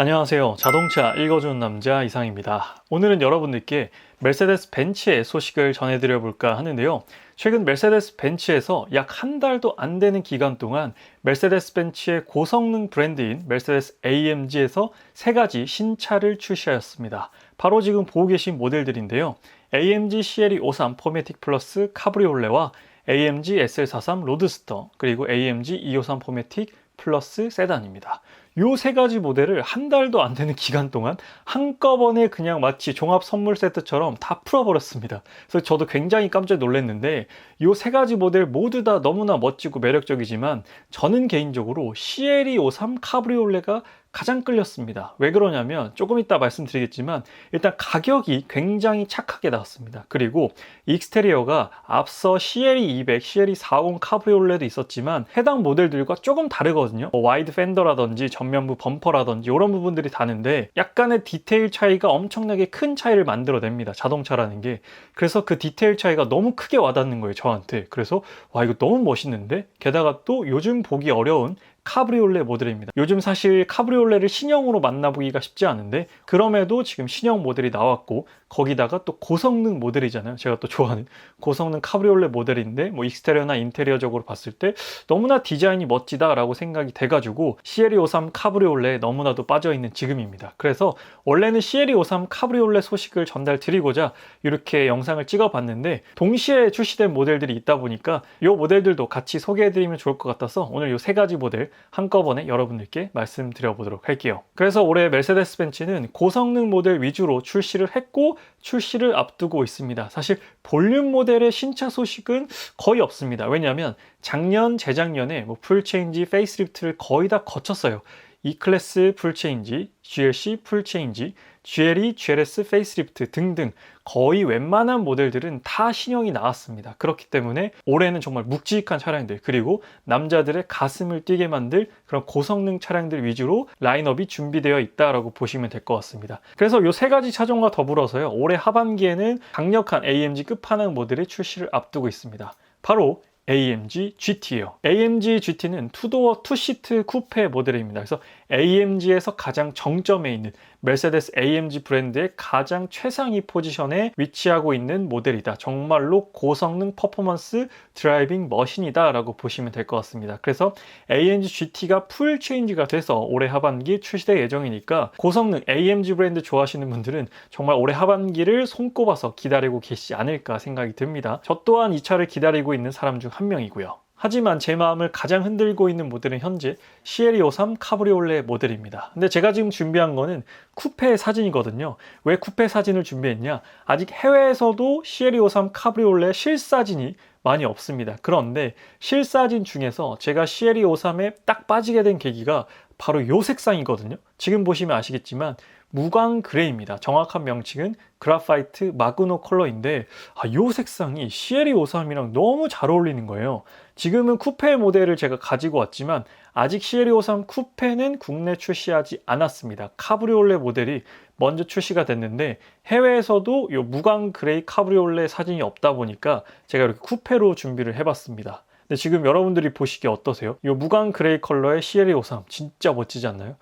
안녕하세요. 자동차 읽어주는 남자 이상입니다. 오늘은 여러분들께 메르세데스 벤츠의 소식을 전해드려 볼까 하는데요. 최근 메르세데스 벤츠에서 약 한 달도 안 되는 기간 동안 메르세데스 벤츠의 고성능 브랜드인 메르세데스 AMG에서 세 가지 신차를 출시하였습니다. 바로 지금 보고 계신 모델들인데요. AMG CLE 53 포매틱 플러스 카브리올레와 AMG SL43 로드스터, 그리고 AMG 253 포매틱 플러스 세단입니다. 요 세 가지 모델을 한 달도 안 되는 기간 동안 한꺼번에 그냥 마치 종합 선물 세트처럼 다 풀어버렸습니다. 그래서 저도 굉장히 깜짝 놀랐는데, 요 세 가지 모델 모두 다 너무나 멋지고 매력적이지만 저는 개인적으로 CLE 53 카브리올레가 가장 끌렸습니다. 왜 그러냐면 조금 이따 말씀드리겠지만 일단 가격이 굉장히 착하게 나왔습니다. 그리고 익스테리어가 앞서 CLE 200, CLE 450 카브리올레도 있었지만 해당 모델들과 조금 다르거든요. 와이드 펜더라든지 전면부 범퍼라든지 이런 부분들이 다른데 약간의 디테일 차이가 엄청나게 큰 차이를 만들어냅니다. 자동차라는 게. 그래서 그 디테일 차이가 너무 크게 와닿는 거예요, 저한테. 그래서 와, 이거 너무 멋있는데? 게다가 또 요즘 보기 어려운 카브리올레 모델입니다. 요즘 사실 카브리올레를 신형으로 만나보기가 쉽지 않은데 그럼에도 지금 신형 모델이 나왔고, 거기다가 또 고성능 모델이잖아요. 제가 또 좋아하는 고성능 카브리올레 모델인데 뭐 익스테리어나 인테리어적으로 봤을 때 너무나 디자인이 멋지다라고 생각이 돼가지고 CLE 53 카브리올레에 너무나도 빠져있는 지금입니다. 그래서 원래는 CLE 53 카브리올레 소식을 전달드리고자 이렇게 영상을 찍어봤는데, 동시에 출시된 모델들이 있다 보니까 이 모델들도 같이 소개해드리면 좋을 것 같아서 오늘 이 세 가지 모델 한꺼번에 여러분들께 말씀드려 보도록 할게요. 그래서 올해 메르세데스 벤츠는 고성능 모델 위주로 출시를 했고 출시를 앞두고 있습니다. 사실 볼륨 모델의 신차 소식은 거의 없습니다. 왜냐하면 작년, 재작년에 풀체인지, 페이스리프트를 거의 다 거쳤어요. E클래스 풀체인지, GLC 풀체인지, GLE, GLS 페이스리프트 등등 거의 웬만한 모델들은 다 신형이 나왔습니다. 그렇기 때문에 올해는 정말 묵직한 차량들, 그리고 남자들의 가슴을 뛰게 만들 그런 고성능 차량들 위주로 라인업이 준비되어 있다라고 보시면 될 것 같습니다. 그래서 이 세 가지 차종과 더불어서요, 올해 하반기에는 강력한 AMG 끝판왕 모델의 출시를 앞두고 있습니다. 바로 AMG GT예요. AMG GT는 투도어 투시트 쿠페 모델입니다. 그래서 AMG에서 가장 정점에 있는 메르세데스 AMG 브랜드의 가장 최상위 포지션에 위치하고 있는 모델이다. 정말로 고성능 퍼포먼스 드라이빙 머신이다 라고 보시면 될 것 같습니다. 그래서 AMG GT가 풀 체인지가 돼서 올해 하반기 출시될 예정이니까 고성능 AMG 브랜드 좋아하시는 분들은 정말 올해 하반기를 손꼽아서 기다리고 계시지 않을까 생각이 듭니다. 저 또한 이 차를 기다리고 있는 사람 중 한 명이고요. 하지만 제 마음을 가장 흔들고 있는 모델은 현재 CLE 53 카브리올레 모델입니다. 근데 제가 지금 준비한 거는 쿠페 사진이거든요. 왜 쿠페 사진을 준비했냐? 아직 해외에서도 CLE 53 카브리올레 실사진이 많이 없습니다. 그런데 실사진 중에서 제가 CLE 53에 딱 빠지게 된 계기가 바로 이 색상이거든요. 지금 보시면 아시겠지만 무광 그레이입니다. 정확한 명칭은 그라파이트 마그노 컬러인데 이 색상이 CLE 53이랑 너무 잘 어울리는 거예요. 지금은 쿠페 모델을 제가 가지고 왔지만 아직 CLE 53 쿠페는 국내 출시하지 않았습니다. 카브리올레 모델이 먼저 출시가 됐는데 해외에서도 이 무광 그레이 카브리올레 사진이 없다 보니까 제가 이렇게 쿠페로 준비를 해봤습니다. 근데 지금 여러분들이 보시기에 어떠세요? 이 무광 그레이 컬러의 CLE 53 진짜 멋지지 않나요?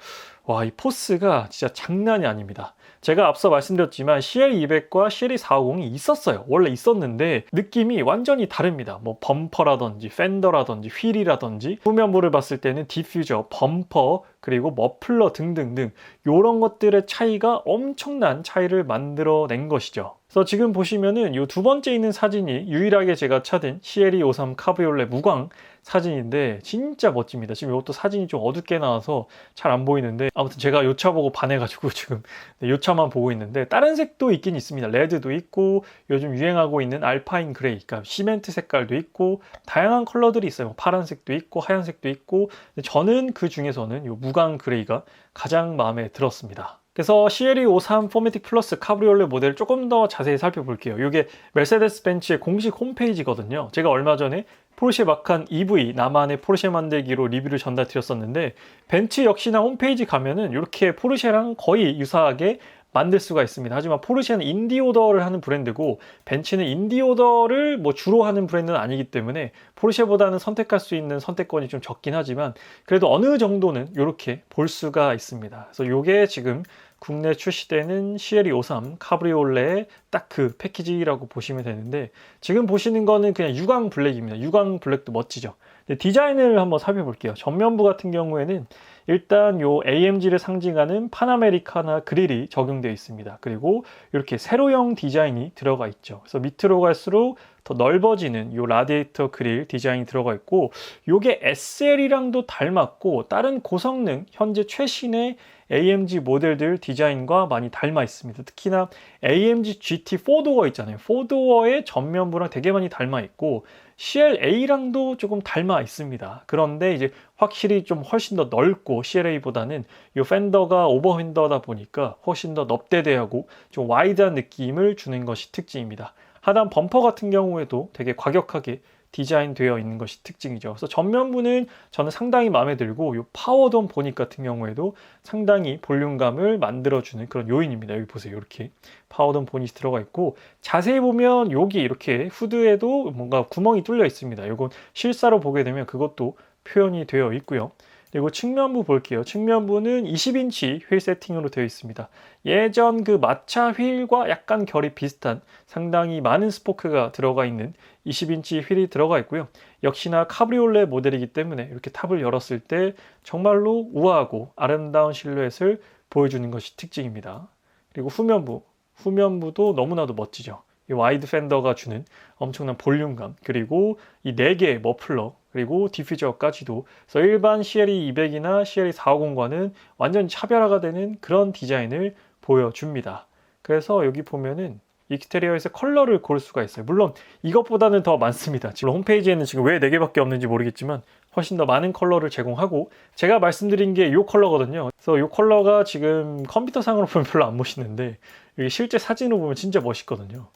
와, 이 포스가 진짜 장난이 아닙니다. 제가 앞서 말씀드렸지만 CLE 200과 CLE 450이 있었어요. 원래 있었는데 느낌이 완전히 다릅니다. 뭐 범퍼라든지 펜더라든지 휠이라든지 후면부를 봤을 때는 디퓨저, 범퍼, 그리고 머플러 등등등 이런 것들의 차이가 엄청난 차이를 만들어낸 것이죠. 그래서 지금 보시면은 이 두 번째 있는 사진이 유일하게 제가 찾은 CLE 53 카브리올레 무광 사진인데 진짜 멋집니다. 지금 이것도 사진이 좀 어둡게 나와서 잘 안 보이는데 아무튼 제가 이 차 보고 반해가지고 지금 이 차만 보고 있는데 다른 색도 있긴 있습니다. 레드도 있고 요즘 유행하고 있는 알파인 그레이, 그러니까 시멘트 색깔도 있고 다양한 컬러들이 있어요. 파란색도 있고 하얀색도 있고 저는 그 중에서는 이 무광 그레이가 가장 마음에 들었습니다. 그래서 CLE 53 포매틱 플러스 카브리올레 모델을 조금 더 자세히 살펴볼게요. 이게 메르세데스 벤츠의 공식 홈페이지거든요. 제가 얼마 전에 포르쉐 마칸 EV 나만의 포르쉐 만들기로 리뷰를 전달드렸었는데 벤츠 역시나 홈페이지 가면은 이렇게 포르쉐랑 거의 유사하게 만들 수가 있습니다. 하지만 포르쉐는 인디오더를 하는 브랜드고 벤츠는 인디오더를 뭐 주로 하는 브랜드는 아니기 때문에 포르쉐보다는 선택할 수 있는 선택권이 좀 적긴 하지만 그래도 어느 정도는 이렇게 볼 수가 있습니다. 그래서 이게 지금 국내 출시되는 CLE53 카브리올레의 딱 그 패키지라고 보시면 되는데 지금 보시는 거는 그냥 유광 블랙입니다. 유광 블랙도 멋지죠. 디자인을 한번 살펴볼게요. 전면부 같은 경우에는 일단 요 AMG를 상징하는 파나메리카나 그릴이 적용되어 있습니다. 그리고 이렇게 세로형 디자인이 들어가 있죠. 그래서 밑으로 갈수록 더 넓어지는 요 라디에이터 그릴 디자인이 들어가 있고 요게 SL이랑도 닮았고 다른 고성능 현재 최신의 AMG 모델들 디자인과 많이 닮아 있습니다. 특히나 AMG GT 4도어 있잖아요. 4도어의 전면부랑 되게 많이 닮아 있고 CLA랑도 조금 닮아 있습니다. 그런데 이제 확실히 좀 훨씬 더 넓고 CLA보다는 이 펜더가 오버핸더다 보니까 훨씬 더 넙대대하고 좀 와이드한 느낌을 주는 것이 특징입니다. 하단 범퍼 같은 경우에도 되게 과격하게 디자인되어 있는 것이 특징이죠. 그래서 전면부는 저는 상당히 마음에 들고 이 파워돈 보닉 같은 경우에도 상당히 볼륨감을 만들어주는 그런 요인입니다. 여기 보세요. 이렇게 파워돈 보닛이 들어가 있고 자세히 보면 여기 이렇게 후드에도 뭔가 구멍이 뚫려 있습니다. 이건 실사로 보게 되면 그것도 표현이 되어 있고요. 그리고 측면부 볼게요. 측면부는 20인치 휠 세팅으로 되어 있습니다. 예전 그 마차 휠과 약간 결이 비슷한 상당히 많은 스포크가 들어가 있는 20인치 휠이 들어가 있고요. 역시나 카브리올레 모델이기 때문에 이렇게 탑을 열었을 때 정말로 우아하고 아름다운 실루엣을 보여주는 것이 특징입니다. 그리고 후면부도 너무나도 멋지죠. 이 와이드 펜더가 주는 엄청난 볼륨감, 그리고 이 4개의 머플러, 그리고 디퓨저까지도 그래서 일반 CLE 200이나 CLE 450과는 완전히 차별화가 되는 그런 디자인을 보여줍니다. 그래서 여기 보면은 익스테리어에서 컬러를 고를 수가 있어요. 물론 이것보다는 더 많습니다. 지금 홈페이지에는 지금 왜 4개밖에 없는지 모르겠지만 훨씬 더 많은 컬러를 제공하고 제가 말씀드린 게 이 컬러거든요. 그래서 이 컬러가 지금 컴퓨터상으로 보면 별로 안 멋있는데 이게 실제 사진으로 보면 진짜 멋있거든요.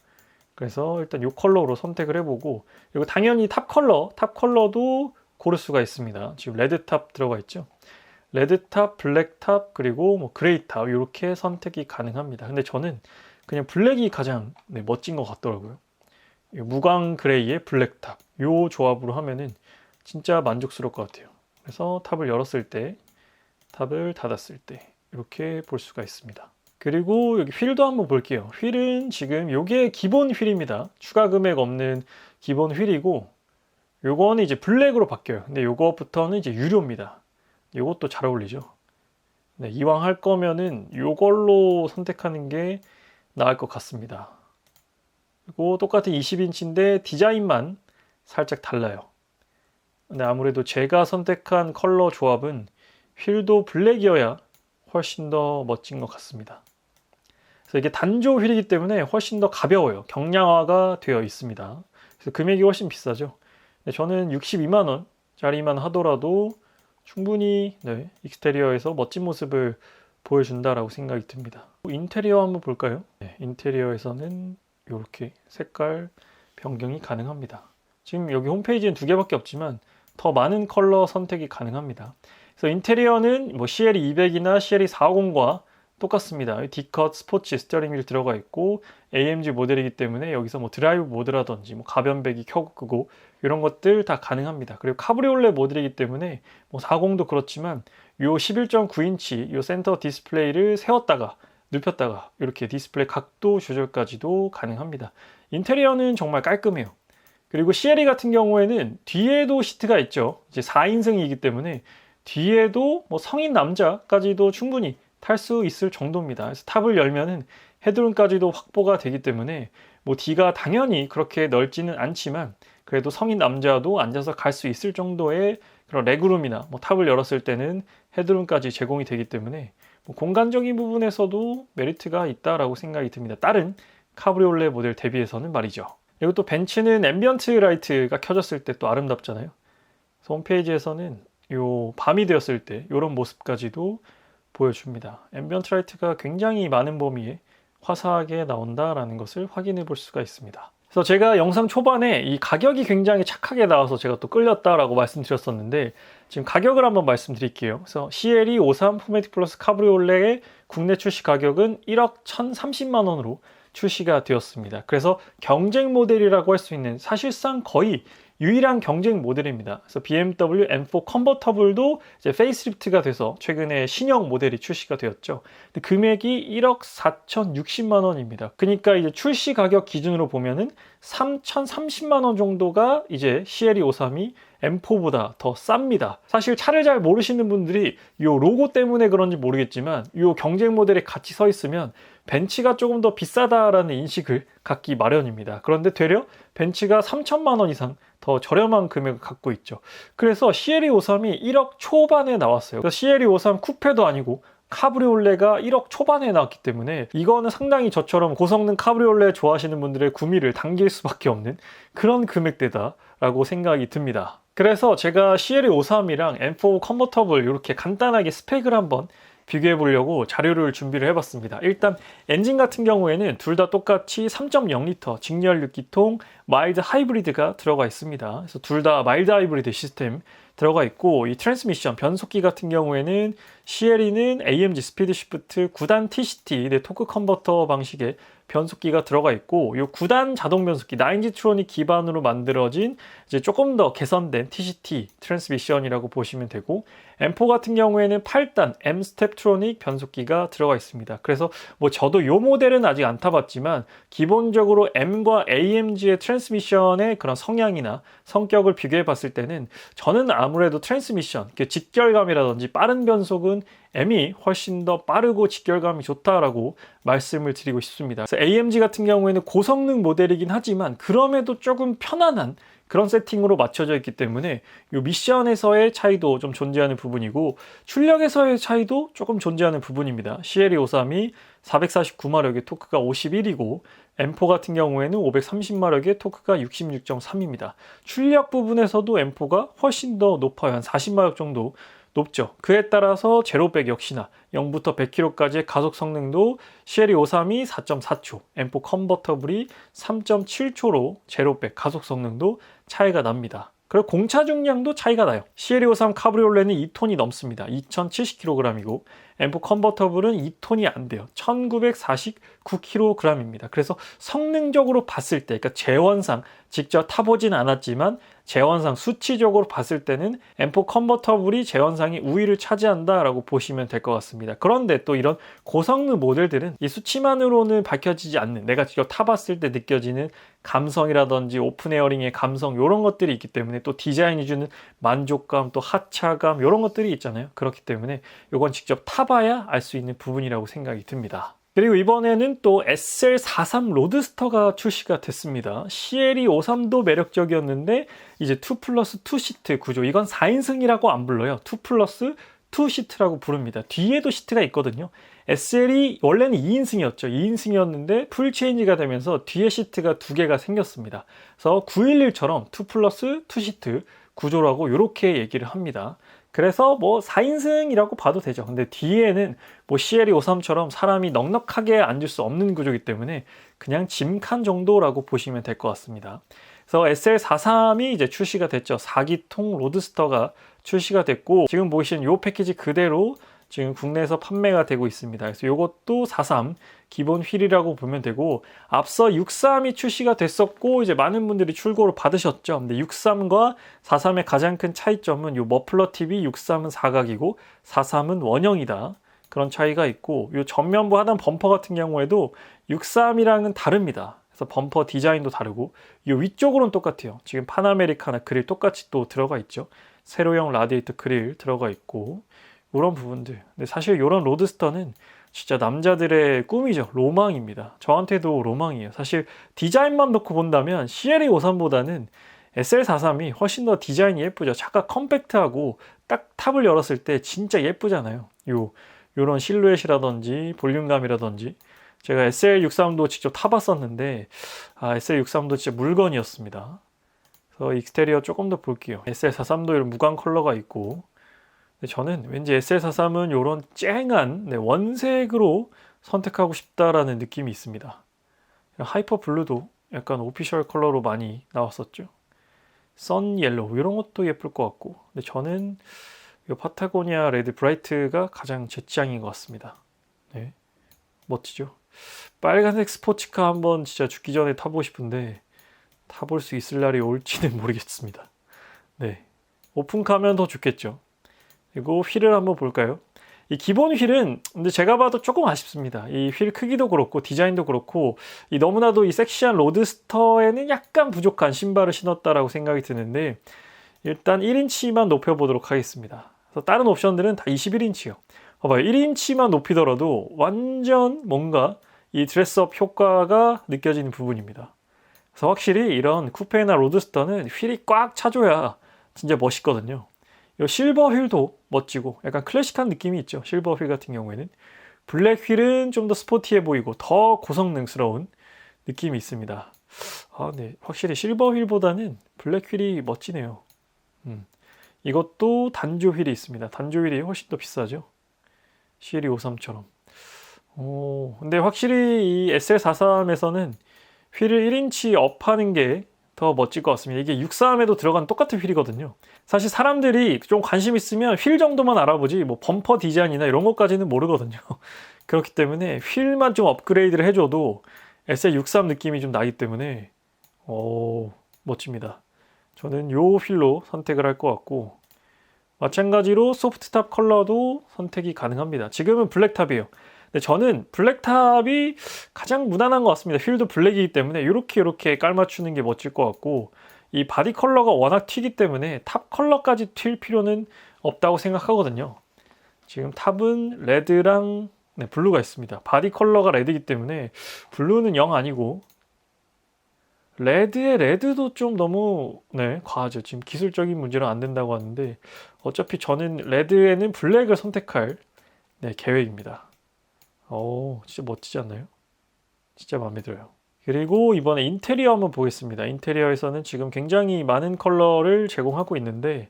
그래서 일단 이 컬러로 선택을 해보고 그리고 당연히 탑 컬러도 고를 수가 있습니다. 지금 레드 탑 들어가 있죠. 레드 탑, 블랙 탑, 그리고 뭐 그레이 탑 이렇게 선택이 가능합니다. 근데 저는 그냥 블랙이 가장 멋진 것 같더라고요. 무광 그레이의 블랙 탑 이 조합으로 하면은 진짜 만족스러울 것 같아요. 그래서 탑을 열었을 때, 탑을 닫았을 때 이렇게 볼 수가 있습니다. 그리고 여기 휠도 한번 볼게요. 휠은 지금 요게 기본 휠입니다. 추가 금액 없는 기본 휠이고 요거는 이제 블랙으로 바뀌어요. 근데 요거부터는 이제 유료입니다. 요것도 잘 어울리죠. 네, 이왕 할 거면은 요걸로 선택하는 게 나을 것 같습니다. 그리고 똑같은 20인치인데 디자인만 살짝 달라요. 근데 아무래도 제가 선택한 컬러 조합은 휠도 블랙이어야 훨씬 더 멋진 것 같습니다. 그래서 이게 단조 휠이기 때문에 훨씬 더 가벼워요. 경량화가 되어 있습니다. 그래서 금액이 훨씬 비싸죠. 근데 저는 62만 원짜리만 하더라도 충분히 익스테리어에서 멋진 모습을 보여준다라고 생각이 듭니다. 인테리어 한번 볼까요? 네, 인테리어에서는 이렇게 색깔 변경이 가능합니다. 지금 여기 홈페이지엔 2개밖에 없지만 더 많은 컬러 선택이 가능합니다. 그래서 인테리어는 뭐 CLE 200이나 CLE 450과 똑같습니다. D컷 스포츠 스티어링 휠 들어가 있고 AMG 모델이기 때문에 여기서 뭐 드라이브 모드라든지 뭐 가변배기 켜고 끄고 이런 것들 다 가능합니다. 그리고 카브리올레 모델이기 때문에 뭐 40도 그렇지만 요 11.9인치 요 센터 디스플레이를 세웠다가 눕혔다가 이렇게 디스플레이 각도 조절까지도 가능합니다. 인테리어는 정말 깔끔해요. 그리고 CLE 같은 경우에는 뒤에도 시트가 있죠. 이제 4인승이기 때문에 뒤에도 뭐 성인 남자까지도 충분히 탈 수 있을 정도입니다. 그래서 탑을 열면은 헤드룸까지도 확보가 되기 때문에 뭐 D가 당연히 그렇게 넓지는 않지만 그래도 성인 남자도 앉아서 갈 수 있을 정도의 그런 레그룸이나 뭐 탑을 열었을 때는 헤드룸까지 제공이 되기 때문에 뭐 공간적인 부분에서도 메리트가 있다라고 생각이 듭니다. 다른 카브리올레 모델 대비해서는 말이죠. 그리고 또 벤츠는 앰비언트 라이트가 켜졌을 때 또 아름답잖아요. 그래서 홈페이지에서는 요 밤이 되었을 때 이런 모습까지도 보여줍니다. 앰비언트 라이트가 굉장히 많은 범위에 화사하게 나온다라는 것을 확인해 볼 수가 있습니다. 그래서 제가 영상 초반에 이 가격이 굉장히 착하게 나와서 제가 또 끌렸다라고 말씀드렸었는데 지금 가격을 한번 말씀드릴게요. 그래서 CLE 53 포매틱 플러스 카브리올레의 국내 출시 가격은 1억 1,030만 원으로 출시가 되었습니다. 그래서 경쟁 모델이라고 할 수 있는 사실상 거의 유일한 경쟁 모델입니다. 그래서 BMW M4 컨버터블도 이제 페이스리프트가 돼서 최근에 신형 모델이 출시가 되었죠. 근데 금액이 1억 4,060만 원입니다. 그러니까 이제 출시 가격 기준으로 보면은 3,030만 원 정도가 이제 CLE 53이 M4보다 더 쌉니다. 사실 차를 잘 모르시는 분들이 이 로고 때문에 그런지 모르겠지만 이 경쟁 모델에 같이 서 있으면 벤츠가 조금 더 비싸다라는 인식을 갖기 마련입니다. 그런데 되려 벤츠가 3천만 원 이상 더 저렴한 금액을 갖고 있죠. 그래서 CLE 53이 1억 초반에 나왔어요. 그래서 CLE 53 쿠페도 아니고 카브리올레가 1억 초반에 나왔기 때문에 이거는 상당히 저처럼 고성능 카브리올레 좋아하시는 분들의 구미를 당길 수밖에 없는 그런 금액대다라고 생각이 듭니다. 그래서 제가 CLE 53이랑 M4 컨버터블 이렇게 간단하게 스펙을 한번 비교해 보려고 자료를 준비를 해봤습니다. 일단 엔진 같은 경우에는 둘 다 똑같이 3.0L 직렬 6기통 마일드 하이브리드가 들어가 있습니다. 그래서 둘 다 마일드 하이브리드 시스템 들어가 있고 이 트랜스미션 변속기 같은 경우에는 CLE는 AMG 스피드 시프트 9단 TCT 토크 컨버터 방식의 변속기가 들어가 있고 이 9단 자동 변속기 9G트로닉 기반으로 만들어진 이제 조금 더 개선된 TCT 트랜스미션이라고 보시면 되고 M4 같은 경우에는 8단 M 스텝트로닉 변속기가 들어가 있습니다. 그래서 뭐 저도 이 모델은 아직 안 타봤지만 기본적으로 M과 AMG의 트랜스미션의 그런 성향이나 성격을 비교해 봤을 때는 저는 아무래도 트랜스미션, 직결감이라든지 빠른 변속은 M이 훨씬 더 빠르고 직결감이 좋다라고 말씀을 드리고 싶습니다. 그래서 AMG 같은 경우에는 고성능 모델이긴 하지만 그럼에도 조금 편안한 그런 세팅으로 맞춰져 있기 때문에 이 미션에서의 차이도 좀 존재하는 부분이고 출력에서의 차이도 조금 존재하는 부분입니다. CLE 53이 449마력의 토크가 51이고 M4 같은 경우에는 530마력의 토크가 66.3입니다. 출력 부분에서도 M4가 훨씬 더 높아요. 한 40마력 정도 높죠. 그에 따라서 제로백 역시나 0부터 100km까지의 가속 성능도 CLE 53이 4.4초, M4 컨버터블이 3.7초로 제로백 가속 성능도 차이가 납니다. 그리고 공차 중량도 차이가 나요. CLE 53 카브리올레는 2톤이 넘습니다. 2,070kg이고 M4 컨버터블은 2톤이 안 돼요. 1,949kg입니다. 그래서 성능적으로 봤을 때, 그러니까 재원상 직접 타보진 않았지만 재원상 수치적으로 봤을 때는 M4 컨버터블이 재원상이 우위를 차지한다라고 보시면 될 것 같습니다. 그런데 또 이런 고성능 모델들은 이 수치만으로는 밝혀지지 않는 내가 직접 타봤을 때 느껴지는 감성이라든지 오픈 에어링의 감성 이런 것들이 있기 때문에 또 디자인이 주는 만족감 또 하차감 이런 것들이 있잖아요. 그렇기 때문에 이건 직접 타봐야 알 수 있는 부분이라고 생각이 듭니다. 그리고 이번에는 또 SL43 로드스터가 출시가 됐습니다. CLE 53도 매력적이었는데 이제 2+2 시트 구조, 이건 4인승이라고 안 불러요. 2+2 시트라고 부릅니다. 뒤에도 시트가 있거든요. SL이 원래는 2인승이었죠. 2인승이었는데 풀 체인지가 되면서 뒤에 시트가 2개가 생겼습니다. 그래서 911처럼 2+2 시트 구조라고 이렇게 얘기를 합니다. 그래서 뭐 4인승이라고 봐도 되죠. 근데 뒤에는 뭐 CLE 53처럼 사람이 넉넉하게 앉을 수 없는 구조이기 때문에 그냥 짐칸 정도라고 보시면 될 것 같습니다. 그래서 SL43이 이제 출시가 됐죠. 4기통 로드스터가 출시가 됐고 지금 보시는 이 패키지 그대로 지금 국내에서 판매가 되고 있습니다. 그래서 이것도 43 기본 휠이라고 보면 되고 앞서 63이 출시가 됐었고 이제 많은 분들이 출고를 받으셨죠. 근데 63과 43의 가장 큰 차이점은 이 머플러 팁이 63은 사각이고 43은 원형이다. 그런 차이가 있고 이 전면부 하단 범퍼 같은 경우에도 63이랑은 다릅니다. 그래서 범퍼 디자인도 다르고 이 위쪽으로는 똑같아요. 지금 파나메리카나 그릴 똑같이 또 들어가 있죠. 세로형 라디에이터 그릴 들어가 있고 이런 부분들. 근데 사실 이런 로드스터는 진짜 남자들의 꿈이죠. 로망입니다. 저한테도 로망이에요. 사실 디자인만 놓고 본다면 CLE 53보다는 SL43이 훨씬 더 디자인이 예쁘죠. 차가 컴팩트하고 딱 탑을 열었을 때 진짜 예쁘잖아요. 요런 실루엣이라든지 볼륨감이라든지 제가 SL63도 직접 타봤었는데 SL63도 진짜 물건이었습니다. 그래서 익스테리어 조금 더 볼게요. SL43도 이런 무광 컬러가 있고 저는 왠지 SL43은 이런 쨍한 원색으로 선택하고 싶다라는 느낌이 있습니다. 하이퍼 블루도 약간 오피셜 컬러로 많이 나왔었죠. 선 옐로우 이런 것도 예쁠 것 같고, 근데 저는 이 파타고니아 레드 브라이트가 가장 제 취향인 것 같습니다. 네, 멋지죠. 빨간색 스포츠카 한번 진짜 죽기 전에 타보고 싶은데 타볼 수 있을 날이 올지는 모르겠습니다. 네, 오픈카면 더 좋겠죠. 그리고 휠을 한번 볼까요? 이 기본 휠은 근데 제가 봐도 조금 아쉽습니다. 이 휠 크기도 그렇고 디자인도 그렇고 이 너무나도 이 섹시한 로드스터에는 약간 부족한 신발을 신었다라고 생각이 드는데, 일단 1인치만 높여보도록 하겠습니다. 그래서 다른 옵션들은 다 21인치요. 봐봐요. 1인치만 높이더라도 완전 뭔가 이 드레스업 효과가 느껴지는 부분입니다. 그래서 확실히 이런 쿠페나 로드스터는 휠이 꽉 차줘야 진짜 멋있거든요. 이 실버 휠도 멋지고 약간 클래식한 느낌이 있죠. 실버 휠 같은 경우에는. 블랙 휠은 좀 더 스포티해 보이고 더 고성능스러운 느낌이 있습니다. 아, 네. 확실히 실버 휠보다는 블랙 휠이 멋지네요. 이것도 단조 휠이 있습니다. 단조 휠이 훨씬 더 비싸죠. CL253처럼. 근데 확실히 이 SL43에서는 휠을 1인치 업하는 게 더 멋질 것 같습니다. 이게 63에도 들어간 똑같은 휠이거든요. 사실 사람들이 좀 관심 있으면 휠 정도만 알아보지 뭐 범퍼 디자인이나 이런 것까지는 모르거든요. 그렇기 때문에 휠만 좀 업그레이드를 해줘도 SL63 느낌이 좀 나기 때문에 멋집니다. 저는 요 휠로 선택을 할 것 같고, 마찬가지로 소프트탑 컬러도 선택이 가능합니다. 지금은 블랙탑이에요. 근데 저는 블랙탑이 가장 무난한 것 같습니다. 휠도 블랙이기 때문에 이렇게 깔맞추는 게 멋질 것 같고, 이 바디 컬러가 워낙 튀기 때문에 탑 컬러까지 튈 필요는 없다고 생각하거든요. 지금 탑은 레드랑 블루가 있습니다. 바디 컬러가 레드이기 때문에 블루는 0 아니고, 레드에 레드도 좀 너무 과하죠. 지금 기술적인 문제로 안 된다고 하는데 어차피 저는 레드에는 블랙을 선택할 계획입니다. 진짜 멋지지 않나요? 진짜 마음에 들어요. 그리고 이번에 인테리어 한번 보겠습니다. 인테리어에서는 지금 굉장히 많은 컬러를 제공하고 있는데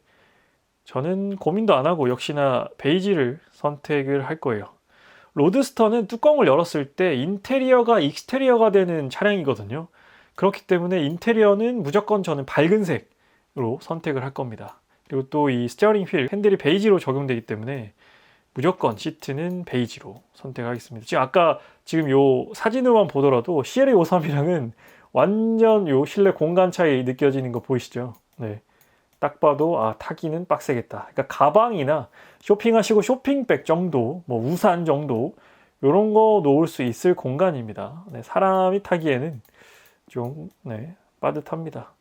저는 고민도 안 하고 역시나 베이지를 선택을 할 거예요. 로드스터는 뚜껑을 열었을 때 인테리어가 익스테리어가 되는 차량이거든요. 그렇기 때문에 인테리어는 무조건 저는 밝은 색으로 선택을 할 겁니다. 그리고 또 이 스티어링 휠 핸들이 베이지로 적용되기 때문에 무조건 시트는 베이지로 선택하겠습니다. 지금 요 사진으로만 보더라도 CLA53이랑은 완전 요 실내 공간 차이 느껴지는 거 보이시죠? 네. 딱 봐도 타기는 빡세겠다. 그러니까 가방이나 쇼핑하시고 쇼핑백 정도, 뭐 우산 정도 이런 거 놓을 수 있을 공간입니다. 사람이 타기에는 좀 빠듯합니다.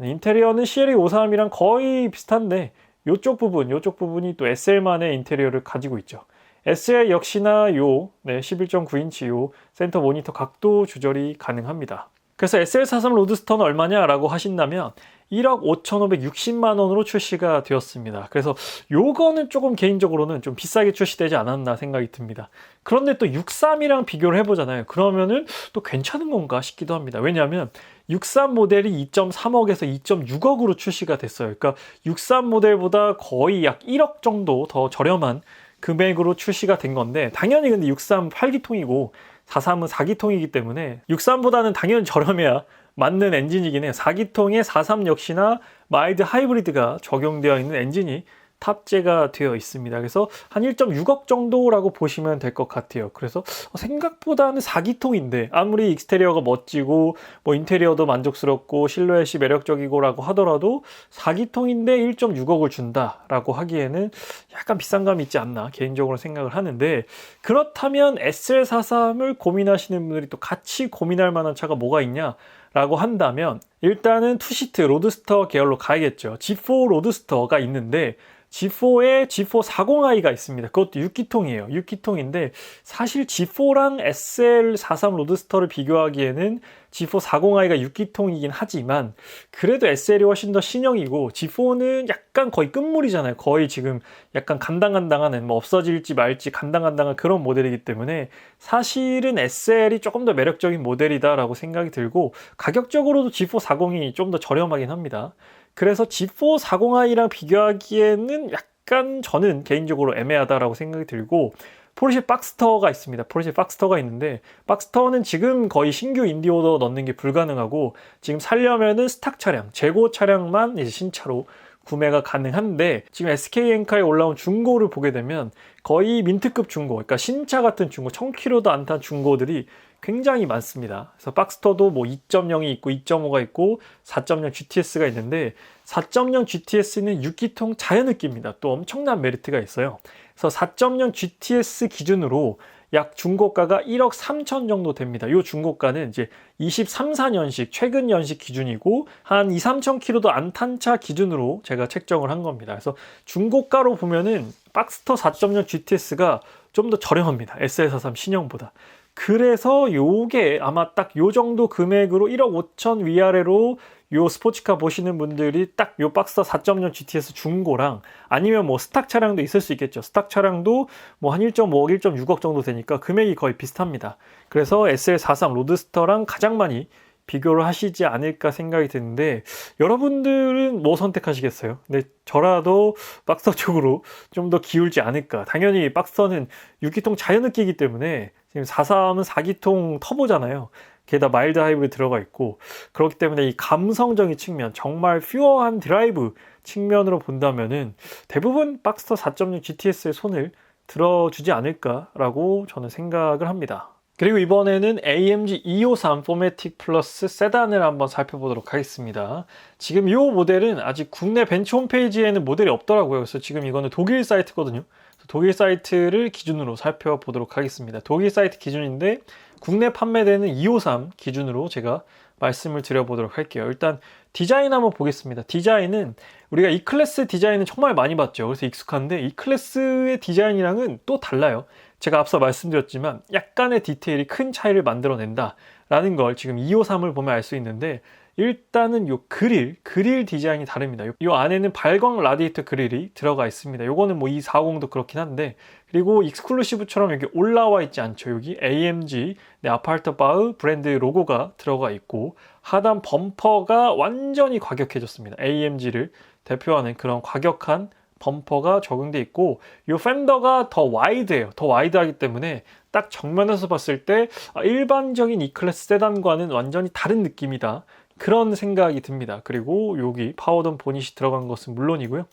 인테리어는 CLA53이랑 거의 비슷한데 이쪽 부분이 또 SL만의 인테리어를 가지고 있죠. SL 역시나 요 11.9인치 요 센터 모니터 각도 조절이 가능합니다. 그래서 SL43 로드스터는 얼마냐라고 하신다면 1억 5,560만 원으로 출시가 되었습니다. 그래서 요거는 조금 개인적으로는 좀 비싸게 출시되지 않았나 생각이 듭니다. 그런데 또 63이랑 비교를 해보잖아요. 그러면은 또 괜찮은 건가 싶기도 합니다. 왜냐하면 63 모델이 2.3억에서 2.6억으로 출시가 됐어요. 그러니까 63 모델보다 거의 약 1억 정도 더 저렴한 금액으로 출시가 된 건데, 당연히 근데 63 8기통이고 43은 4기통이기 때문에 63보다는 당연히 저렴해야 맞는 엔진이긴 해요. 4기통에 43 역시나 마일드 하이브리드가 적용되어 있는 엔진이 탑재가 되어 있습니다. 그래서 한 1.6억 정도라고 보시면 될 것 같아요. 그래서 생각보다는 4기통인데 아무리 익스테리어가 멋지고 뭐 인테리어도 만족스럽고 실루엣이 매력적이고라고 하더라도 4기통인데 1.6억을 준다라고 하기에는 약간 비싼 감이 있지 않나 개인적으로 생각을 하는데, 그렇다면 SL43을 고민하시는 분들이 또 같이 고민할 만한 차가 뭐가 있냐 라고 한다면 일단은 투시트 로드스터 계열로 가야겠죠. G4 로드스터가 있는데 G4에 G4 40i가 있습니다. 그것도 6기통이에요. 6기통인데 사실 G4랑 SL43 로드스터를 비교하기에는 G4 40i가 6기통이긴 하지만 그래도 SL이 훨씬 더 신형이고 G4는 약간 거의 끝물이잖아요. 거의 지금 약간 간당간당한 뭐 없어질지 말지 간당간당한 그런 모델이기 때문에 사실은 SL이 조금 더 매력적인 모델이다라고 생각이 들고, 가격적으로도 G4 40이 좀 더 저렴하긴 합니다. 그래서 G4 40i랑 비교하기에는 약간 저는 개인적으로 애매하다라고 생각이 들고, 포르쉐 박스터가 있습니다. 포르쉐 박스터가 있는데 박스터는 지금 거의 신규 인디오더 넣는 게 불가능하고 지금 살려면은 스탁 차량, 재고 차량만 이제 신차로 구매가 가능한데 지금 SK엔카에 올라온 중고를 보게 되면 거의 민트급 중고, 그러니까 신차 같은 중고, 1000km도 안 탄 중고들이 굉장히 많습니다. 그래서 박스터도 뭐 2.0이 있고 2.5가 있고 4.0 GTS가 있는데 4.0 GTS는 6기통 자연흡기입니다. 또 엄청난 메리트가 있어요. 그래서 4.0 GTS 기준으로 약 중고가가 1억 3천 정도 됩니다. 이 중고가는 이제 23, 4년식, 최근 연식 기준이고 한 2, 3천 킬로도 안 탄 차 기준으로 제가 책정을 한 겁니다. 그래서 중고가로 보면은 박스터 4.0 GTS가 좀 더 저렴합니다. SL43 신형보다. 그래서 요게 아마 딱 요 정도 금액으로 1억 5천 위아래로 요 스포츠카 보시는 분들이 딱 요 박스터 4.0 GTS 중고랑 아니면 뭐 스탁 차량도 있을 수 있겠죠. 스탁 차량도 뭐 한 1.5억, 1.6억 정도 되니까 금액이 거의 비슷합니다. 그래서 SL43 로드스터랑 가장 많이 비교를 하시지 않을까 생각이 드는데 여러분들은 뭐 선택하시겠어요? 근데 저라도 박스터 쪽으로 좀 더 기울지 않을까. 당연히 박스터는 6기통 자연흡기이기 때문에 지금 43은 4기통 터보잖아요. 게다가 마일드 하이브리드 들어가 있고 그렇기 때문에 이 감성적인 측면, 정말 퓨어한 드라이브 측면으로 본다면은 대부분 박스터 4.6 GTS에 손을 들어주지 않을까라고 저는 생각을 합니다. 그리고 이번에는 AMG 253 4매틱 플러스 세단을 한번 살펴보도록 하겠습니다. 지금 이 모델은 아직 국내 벤츠 홈페이지에는 모델이 없더라고요. 그래서 지금 이거는 독일 사이트거든요. 독일 사이트를 기준으로 살펴보도록 하겠습니다. 독일 사이트 기준인데 국내 판매되는 253 기준으로 제가 말씀을 드려보도록 할게요. 일단 디자인 한번 보겠습니다. 디자인은 우리가 E클래스 디자인은 정말 많이 봤죠. 그래서 익숙한데 E클래스의 디자인이랑은 또 달라요. 제가 앞서 말씀드렸지만 약간의 디테일이 큰 차이를 만들어낸다 라는 걸 지금 253을 보면 알 수 있는데 일단은 요 그릴 디자인이 다릅니다. 요 안에는 발광 라디에이터 그릴이 들어가 있습니다. 요거는 뭐 240도 그렇긴 한데 그리고 익스클루시브처럼 여기 올라와 있지 않죠. 여기 AMG 아파트 바흐 브랜드 로고가 들어가 있고 하단 범퍼가 완전히 과격해졌습니다. AMG를 대표하는 그런 과격한 범퍼가 적용돼 있고 이 팬더가 더 와이드해요. 더 와이드하기 때문에 딱 정면에서 봤을 때 일반적인 E클래스 세단과는 완전히 다른 느낌이다. 그런 생각이 듭니다. 그리고 여기 파워던 보닛이 들어간 것은 물론이고요.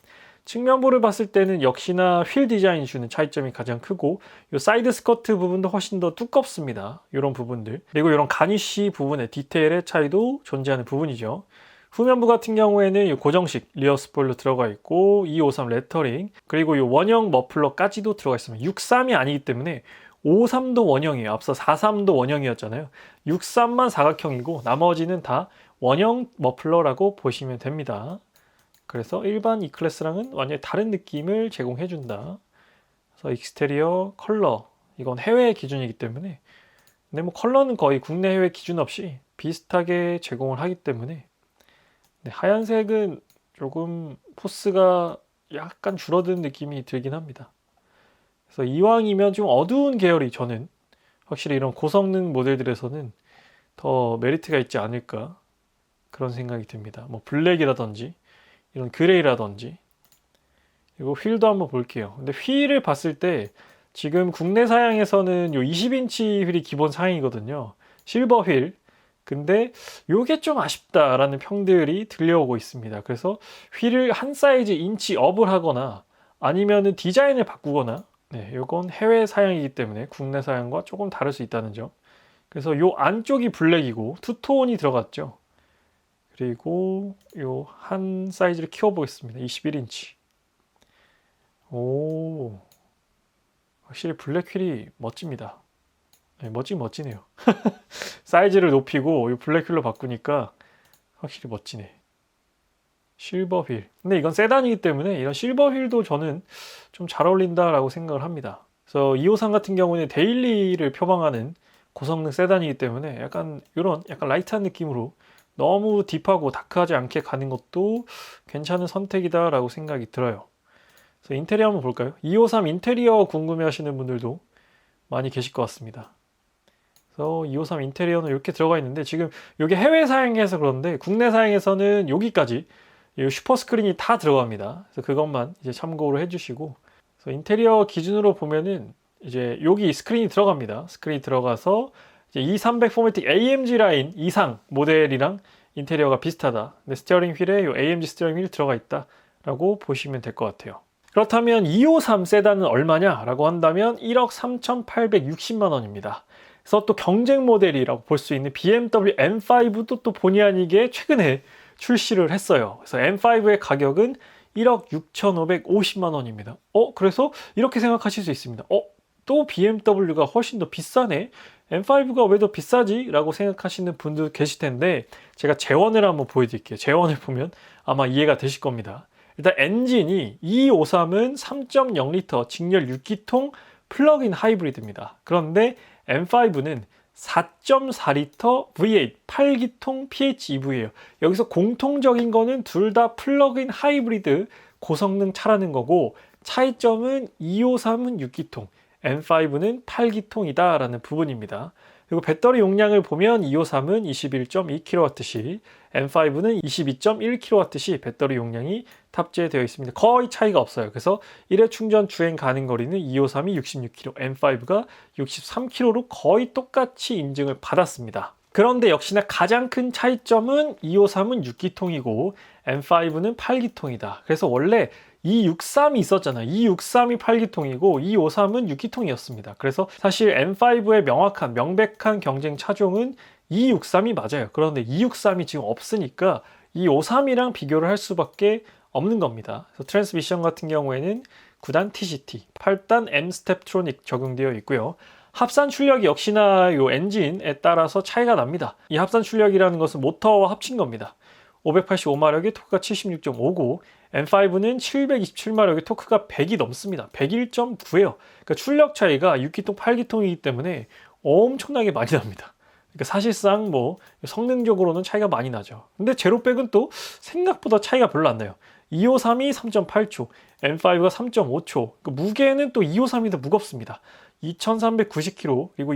측면부를 봤을 때는 역시나 휠 디자인이 주는 차이점이 가장 크고 이 사이드 스커트 부분도 훨씬 더 두껍습니다. 이런 부분들. 그리고 이런 가니쉬 부분의 디테일의 차이도 존재하는 부분이죠. 후면부 같은 경우에는 이 고정식 리어 스포일러 들어가 있고 253 레터링 그리고 이 원형 머플러까지도 들어가 있습니다. 63이 아니기 때문에 53도 원형이에요. 앞서 43도 원형이었잖아요. 63만 사각형이고 나머지는 다 원형 머플러라고 보시면 됩니다. 그래서 일반 E클래스랑은 완전히 다른 느낌을 제공해준다. 그래서 익스테리어 컬러 이건 해외 기준이기 때문에 근데 뭐 컬러는 거의 국내 해외 기준 없이 비슷하게 제공을 하기 때문에 네, 하얀색은 조금 포스가 약간 줄어든 느낌이 들긴 합니다. 그래서 이왕이면 좀 어두운 계열이 저는 확실히 이런 고성능 모델들에서는 더 메리트가 있지 않을까 그런 생각이 듭니다. 뭐 블랙이라든지 이런 그레이라든지 그리고 휠도 한번 볼게요. 근데 휠을 봤을 때 지금 국내 사양에서는 요 20인치 휠이 기본 사양이거든요. 실버 휠. 근데 요게 좀 아쉽다라는 평들이 들려오고 있습니다. 그래서 휠을 한 사이즈 인치 업을 하거나 아니면은 디자인을 바꾸거나 네, 요건 해외 사양이기 때문에 국내 사양과 조금 다를 수 있다는 점. 그래서 요 안쪽이 블랙이고 투톤이 들어갔죠. 그리고 요 한 사이즈를 키워보겠습니다. 21인치. 오, 확실히 블랙 휠이 멋집니다. 네, 멋지네요. 사이즈를 높이고 이 블랙 휠로 바꾸니까 확실히 멋지네. 실버 휠. 근데 이건 세단이기 때문에 이런 실버 휠도 저는 좀 잘 어울린다라고 생각을 합니다. 그래서 253 같은 경우는 데일리를 표방하는 고성능 세단이기 때문에 약간 이런 약간 라이트한 느낌으로 너무 딥하고 다크하지 않게 가는 것도 괜찮은 선택이다라고 생각이 들어요. 그래서 인테리어 한번 볼까요? 253 인테리어 궁금해 하시는 분들도 많이 계실 것 같습니다. 그래서 253 인테리어는 이렇게 들어가 있는데 지금 이게 해외 사양해서 그런데 국내 사양에서는 여기까지 이 슈퍼 스크린이 다 들어갑니다. 그래서 그것만 이제 참고를 해주시고 그래서 인테리어 기준으로 보면은 이제 여기 스크린이 들어갑니다. 스크린이 들어가서 이제 2300 포매틱 AMG 라인 이상 모델이랑 인테리어가 비슷하다. 근데 스티어링 휠에 이 AMG 스티어링 휠 들어가 있다라고 보시면 될 것 같아요. 그렇다면 253 세단은 얼마냐라고 한다면 1억 3,860만 원입니다. 그래서 또 경쟁 모델이라고 볼 수 있는 BMW M5도 또 본의 아니게 최근에 출시를 했어요. 그래서 M5의 가격은 1억 6,550만 원입니다. 그래서 이렇게 생각하실 수 있습니다. 또 BMW가 훨씬 더 비싸네? M5가 왜 더 비싸지? 라고 생각하시는 분도 계실 텐데 제가 재원을 한번 보여드릴게요. 재원을 보면 아마 이해가 되실 겁니다. 일단 엔진이 253은 3.0L 직렬 6기통 플러그인 하이브리드입니다. 그런데 M5는 4.4L V8 8기통 PHEV예요. 여기서 공통적인 거는 둘 다 플러그인 하이브리드 고성능 차라는 거고 차이점은 253은 6기통, M5는 8기통이다 라는 부분입니다. 그리고 배터리 용량을 보면 253은 21.2kWh, M5는 22.1kWh 배터리 용량이 탑재되어 있습니다. 거의 차이가 없어요. 그래서 1회 충전 주행 가능 거리는 253이 66km, M5가 63km로 거의 똑같이 인증을 받았습니다. 그런데 역시나 가장 큰 차이점은 253은 6기통이고 M5는 8기통이다. 그래서 원래 263이 있었잖아요. 263이 8기통이고 253은 6기통이었습니다. 그래서 사실 M5의 명백한 경쟁 차종은 263이 맞아요. 그런데 263이 지금 없으니까 253이랑 비교를 할 수밖에 없는 겁니다. 그래서 트랜스미션 같은 경우에는 9단 TCT, 8단 M 스텝트로닉 적용되어 있고요. 합산 출력이 역시나 이 엔진에 따라서 차이가 납니다. 이 합산 출력이라는 것은 모터와 합친 겁니다. 585마력의 토크가 76.5고 M5는 727마력의 토크가 100이 넘습니다. 101.9예요. 그러니까 출력 차이가 6기통, 8기통이기 때문에 엄청나게 많이 납니다. 그러니까 사실상 뭐 성능적으로는 차이가 많이 나죠. 근데 제로백은 또 생각보다 차이가 별로 안 나요. 253이 3.8초, M5가 3.5초. 그러니까 무게는 또 253이 더 무겁습니다. 2390kg, 그리고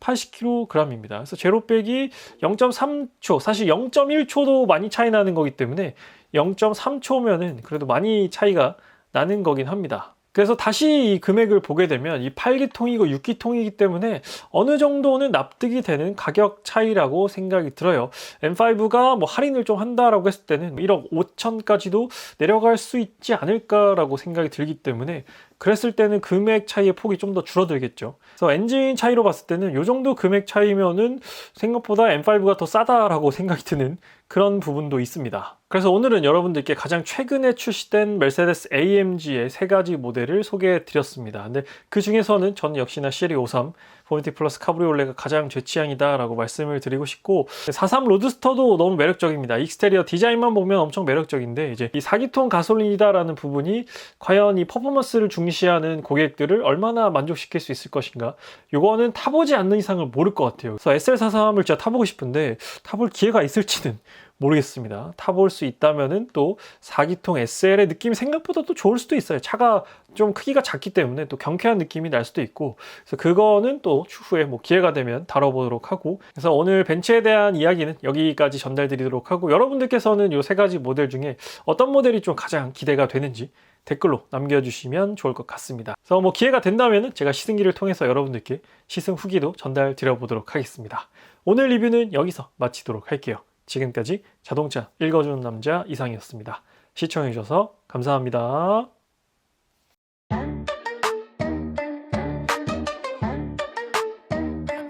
2380kg입니다. 그래서 제로백이 0.3초, 사실 0.1초도 많이 차이 나는 거기 때문에 0.3초면은 그래도 많이 차이가 나는 거긴 합니다. 그래서 다시 이 금액을 보게 되면 이 8기통이고 6기통이기 때문에 어느 정도는 납득이 되는 가격 차이라고 생각이 들어요. M5가 뭐 할인을 좀 한다라고 했을 때는 1억 5천까지도 내려갈 수 있지 않을까라고 생각이 들기 때문에 그랬을 때는 금액 차이의 폭이 좀 더 줄어들겠죠. 그래서 엔진 차이로 봤을 때는 이 정도 금액 차이면은 생각보다 M5가 더 싸다라고 생각이 드는 그런 부분도 있습니다. 그래서 오늘은 여러분들께 가장 최근에 출시된 메르세데스 AMG의 세 가지 모델을 소개해 드렸습니다. 근데 그 중에서는 저는 역시나 시리 53 포매틱 플러스 카브리올레가 가장 제 취향이다 라고 말씀을 드리고 싶고 43 로드스터도 너무 매력적입니다. 익스테리어 디자인만 보면 엄청 매력적인데 이제 이 4기통 가솔린이다 라는 부분이 과연 이 퍼포먼스를 중시하는 고객들을 얼마나 만족시킬 수 있을 것인가, 요거는 타보지 않는 이상은 모를 것 같아요. 그래서 SL43을 진짜 타보고 싶은데 타볼 기회가 있을지는 모르겠습니다. 타볼 수 있다면은 또 4기통 SL의 느낌이 생각보다 또 좋을 수도 있어요. 차가 좀 크기가 작기 때문에 또 경쾌한 느낌이 날 수도 있고, 그래서 그거는 또 추후에 뭐 기회가 되면 다뤄보도록 하고, 그래서 오늘 벤츠에 대한 이야기는 여기까지 전달드리도록 하고, 여러분들께서는 이 세 가지 모델 중에 어떤 모델이 좀 가장 기대가 되는지 댓글로 남겨주시면 좋을 것 같습니다. 그래서 뭐 기회가 된다면은 제가 시승기를 통해서 여러분들께 시승 후기도 전달 드려보도록 하겠습니다. 오늘 리뷰는 여기서 마치도록 할게요. 지금까지 자동차 읽어주는 남자 이상이었습니다. 시청해주셔서 감사합니다.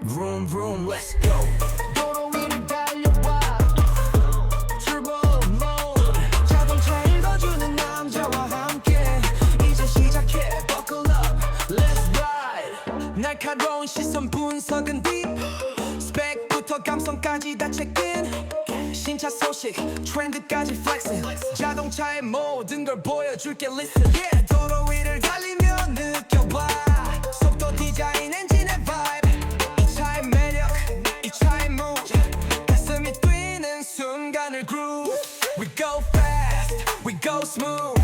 Vroom, vroom, let's go. 도로 위를 달려와. Turbo mode. 자동차 읽어주는 남자와 함께 이제 시작해. Buckle up, let's ride. 날카로운 시선 분석은 deep. 스펙부터 감성까지 다 체크인. 신차 소식, 트렌드까지 flexing. 자동차의 모든 걸 보여줄게 listen. Yeah, 도로 위를 달리며 느껴봐. 속도, 디자인, 엔진의 vibe. 이 차의 매력, 이 차의 move. 가슴이 뛰는 순간을 groove. We go fast, we go smooth.